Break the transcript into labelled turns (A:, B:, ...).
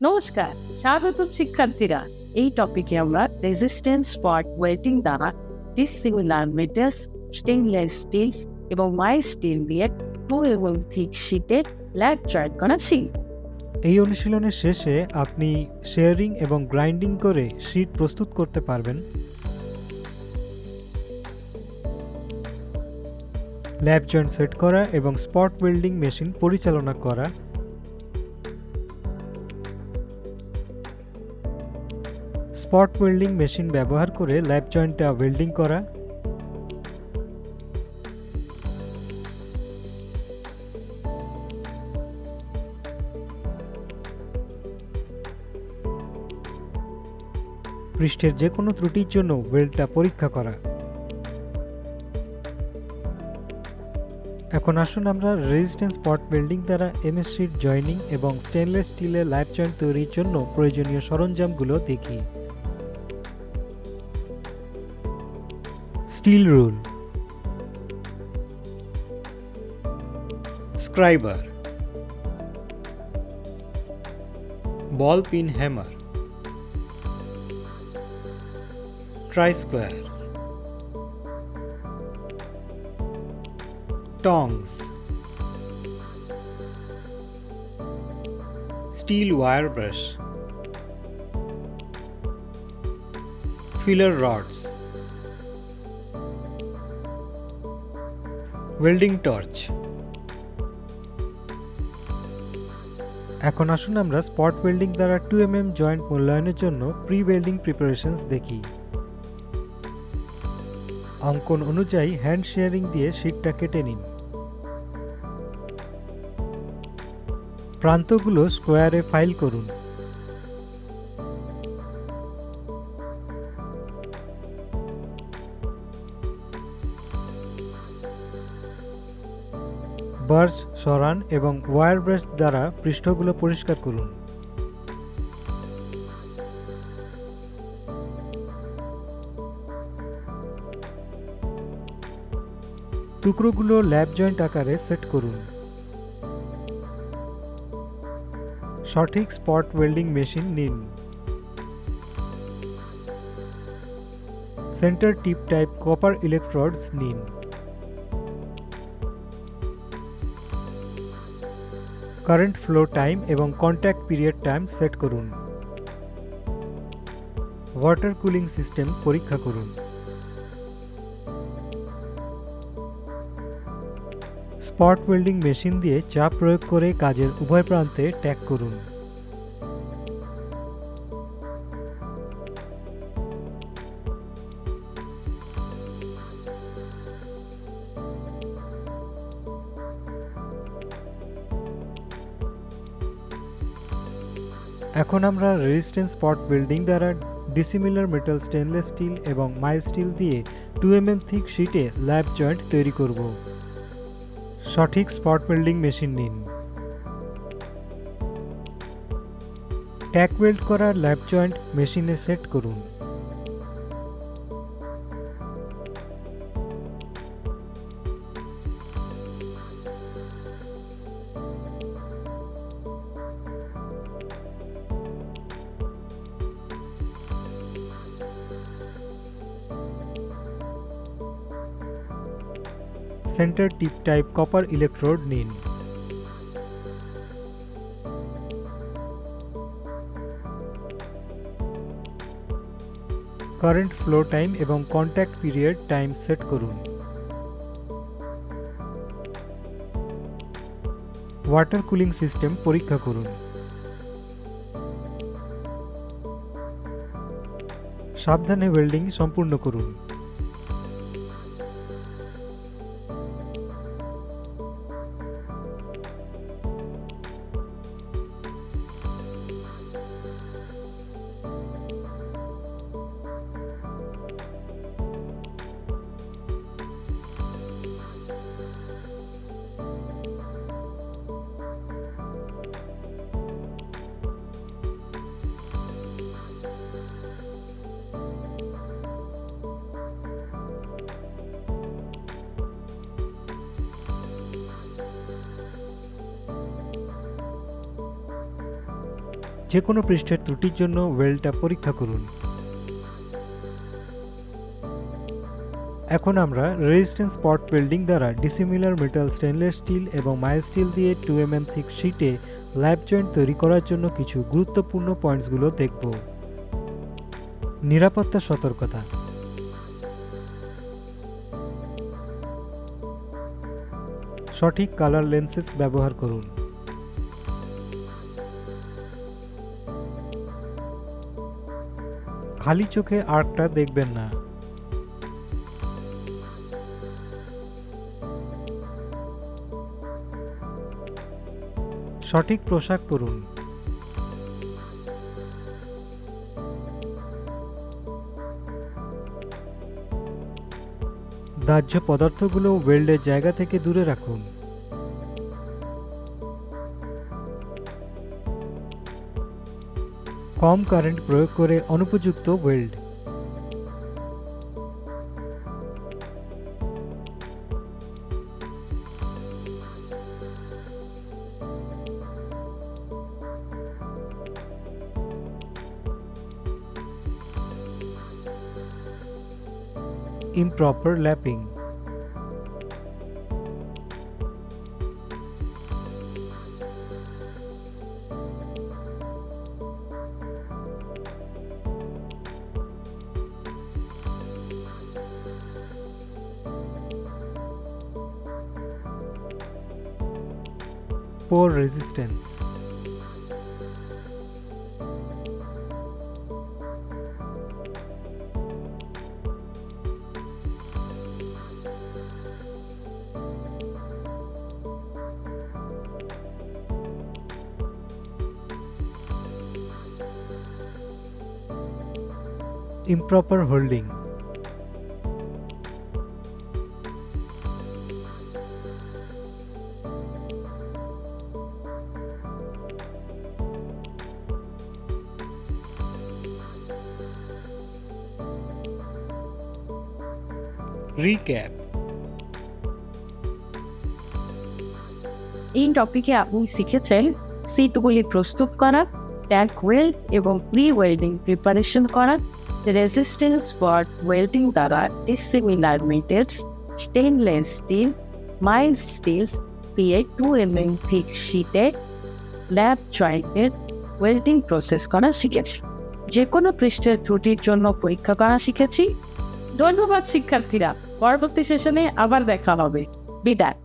A: নমস্কার, স্বাগতম শিক্ষার্থীরা। এই টপিকে আমরা রেজিস্ট্যান্স স্পট ওয়েল্ডিং দ্বারা ডিসিমিলার মেটালস, স্টেইনলেস স্টিল এবং মাইল্ড স্টিল দিয়ে টু এবং থিক শীটে ল্যাব জয়েন্ট করা শিখব।
B: এই অনুশীলনের শেষে আপনি শেয়ারিং এবং গ্রাইন্ডিং করে শীট প্রস্তুত করতে পারবেন। ল্যাব জয়েন্ট সেট করা এবং স্পট ওয়েল্ডিং মেশিন পরিচালনা করা, স্পট ওয়েল্ডিং মেশিন ব্যবহার করে ল্যাব জয়েন্টটা ওয়েল্ডিং করা, পৃষ্ঠের যে কোনো ত্রুটির জন্য ওয়েল্ডটা পরীক্ষা করা। এখন আসুন আমরা রেজিস্ট্যান্স স্পট ওয়েল্ডিং দ্বারা এমএস শীট জয়েনিং এবং স্টেনলেস স্টিলের ল্যাব জয়েন্ট তৈরির জন্য প্রয়োজনীয় সরঞ্জামগুলো দেখি। Steel rule, scriber, ball pin hammer, try square, tongs, steel wire brush, filler rods, welding torch। এখন আসুন আমরা স্পট ওয়েল্ডিং দ্বারা 2mm জয়েন্ট মূল্যায়নের জন্য প্রি ওয়েল্ডিং প্রিপারেশনস দেখি। অঙ্কন অনুযায়ী হ্যান্ড শেয়ারিং দিয়ে শীটটা কেটে নিন। প্রান্তগুলো স্কোয়ারে ফাইল করুন। বার্স সরান এবং ওয়্যার ব্রাশ দ্বারা পৃষ্ঠগুলো পরিষ্কার করুন। টুকরোগুলো ল্যাব জয়েন্ট আকারে সেট করুন। সঠিক স্পট ওয়েল্ডিং মেশিন নিন। সেন্টার টিপ টাইপ কপার ইলেকট্রোডস নিন। কারেন্ট ফ্লো টাইম এবং কন্ট্যাক্ট পিরিয়ড টাইম সেট করুন। ওয়াটার কুলিং সিস্টেম পরীক্ষা করুন। স্পট ওয়েল্ডিং মেশিন দিয়ে চাপ প্রয়োগ করে কাজের উভয় প্রান্তে ট্যাগ করুন। এখন আমরা রেজিস্ট্যান্স স্পট ওয়েল্ডিং দ্বারা ডিসিমিলার মেটাল, স্টেনলেস স্টিল এবং মাইল্ড স্টিল দিয়ে 2mm থিক শীটে ল্যাব জয়েন্ট তৈরি করব। সঠিক স্পট ওয়েল্ডিং মেশিন নিন। ট্যাগ ওয়েল্ড করা ল্যাব জয়েন্ট মেশিনে সেট করুন। সেন্টার টিপ টাইপ কপার ইলেকট্রোড নিন। কারেন্ট ফ্লো টাইম এবং কন্ট্যাক্ট পিরিয়ড টাইম সেট করুন। ওয়াটার কুলিং সিস্টেম পরীক্ষা করুন। সাবধানে ওয়েল্ডিং সম্পূর্ণ করুন। যে কোনো পৃষ্ঠের ত্রুটির জন্য ওয়েল্ডটা পরীক্ষা করুন। এখন আমরা রেজিস্ট্যান্স স্পট ওয়েল্ডিং দ্বারা ডিসিমিলার মেটাল স্টেনলেস স্টিল এবং মাইল্ড স্টিল দিয়ে 2 mm থিক শীটে ল্যাব জয়েন্ট তৈরি করার জন্য কিছু গুরুত্বপূর্ণ পয়েন্টসগুলো দেখব। নিরাপত্তা সতর্কতা। সঠিক কালার লেন্সেস ব্যবহার করুন। খালি চোখে আর্কটা দেখবেন না। সঠিক পোশাক পরুন। দাহ্য পদার্থগুলো ওয়েল্ডের জায়গা থেকে দূরে রাখুন। কম কারেন্ট প্রয়োগ করে অনুপযুক্ত well. improper lapping. Poor resistance. Improper holding. Recap.
A: এই টপিকে আপনি শিখেছেন সিটগুলি প্রস্তুত করা, ট্যাগ ওয়েল্ড এবং প্রি ওয়েল্ডিং প্রিপারেশন করা, রেজিস্ট্যান্স স্পট ওয়েল্ডিং দ্বারা dissimilar materials stainless steel, mild stills দিয়ে 2 mm থিক শীটে ল্যাব জয়েন্টের ওয়েল্ডিং প্রসেস করা শিখেছি। যে কোনো পৃষ্ঠের ত্রুটির জন্য পরীক্ষা করা শিখেছি। ধন্যবাদ শিক্ষার্থীরা, পরবর্তী সেশনে আবার দেখা হবে। বিদায়।